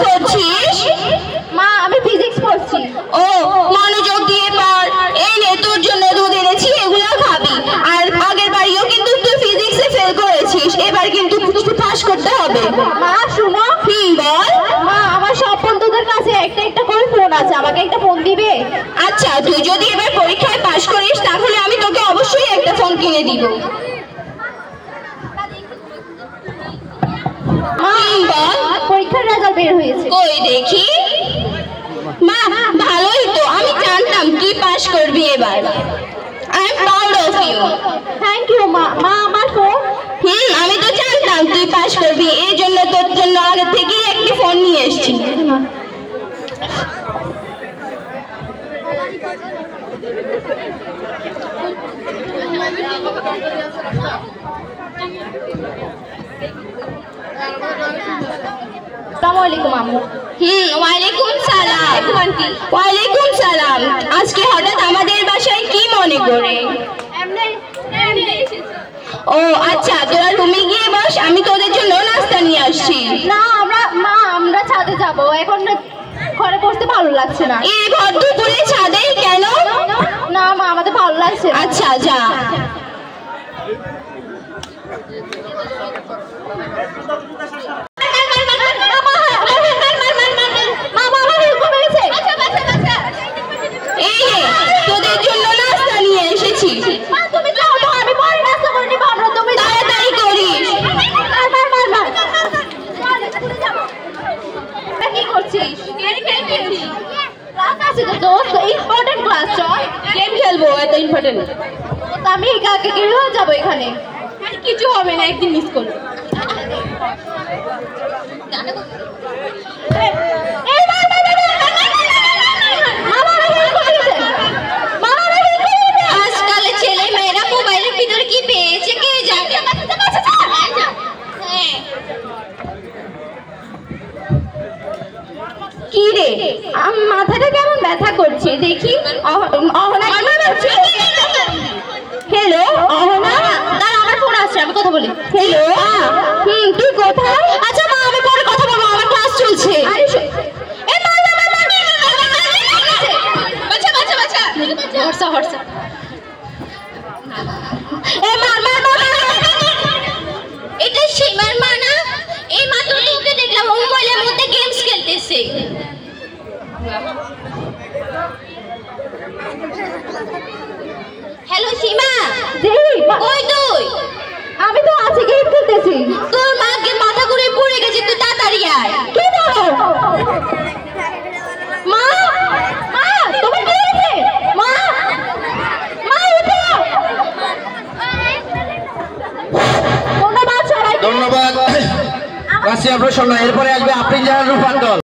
পড়ছিস? মা আমি ফিজিক্স পড়ছি। ও মনোযোগ দিয়ে পড়। এই নে তোর জন্য দুধ এনেছি, এগুলো খাবি। আর আগের বারিও কিন্তু তুই ফিজিক্সে ফেল করেছিস, এবার কিন্তু পাস করতে হবে। মা শুনো। বল। মা আমার সব বন্ধুদের কাছে একটা একটা করে ফোন আছে, আমাকে একটা ফোন দিবে? আচ্ছা তুই যদি এবার পরীক্ষায় পাস করিস তাহলে আমি তোকে অবশ্যই একটা ফোন কিনে দিব। পরীক্ষার রেজাল্ট বের হয়েছে। কই দেখি। মা ভালোই তো, আমি জানতাম তুই পাস করবি এবার। I am proud of you. Thank you মা। মা আমার ফোন। আমি তো জানতাম তুই পাস করবি, এই জন্য তোর জন্য আগে থেকেই একটি ফোন নিয়ে এসেছি। আসসালামু আলাইকুম আম্মু। ওয়ালাইকুম সালাম। ওয়ালাইকুম সালাম। আজকে হঠাৎ আমাদের বাসায় কি মনে করে? ও আচ্ছা, তোরা রুমে গিয়ে বস, আমি তোদের জন্য নাস্তা নিয়ে আসছি। না আমরা ছাদে যাব, এখন ঘরে বসতে ভালো লাগছে না। এই ভর দুপুরে ছাদে কেন? না মা আমাদের ভালো লাগছে। আচ্ছা যা। তোদের জন্য নাস্তা নিয়ে এসেছি। তুমি যাও তো, আমি পরে নাস্তা করে নিব। আমরা তুমি তাড়াতাড়ি করিস। কি করছিস? ক্লাস আছে তো দোস্ত, ইম্পর্টেন্ট ক্লাস। চল গেম খেলবো, এত ইম্পর্টেন্ট। আমি একা হয়ে যাবো এখানে। কিছু হবে না, একদিন মিস করবো। আজকাল ছেলে মেয়েরা মোবাইলের ভিতরে কি পেয়েছে কে জানে। কি রে, মাথাটা কেমন ব্যথা করছে দেখি। হ্যালো অহনা, দাঁড়া আমার ফোন আসছে, আমি কথা বলি। হ্যালো তুই কোথায়? আচ্ছা মা আমি পরে কথা বলবো, আমার ক্লাস চলছে। এটা সীমার মা না? এই মাত্র তোকে দেখলাম মোবাইলের মধ্যে গেমস খেলতেছে। হ্যালো সীমা, কই তুই? আমি তো আছি, গেম খেলতেছি। তোর মাকে মাথা ঘুরে পড়ে গেছে, তুই তাড়াতাড়ি আয়। কি বলো? মা মা তোমার কি হয়েছে? মা মা উঠো। ধন্যবাদ সবাইকে। ধন্যবাদ রাশিয়া প্রসন্ন। এরপরে আসবে আফরিন জাহান রূপান্তর।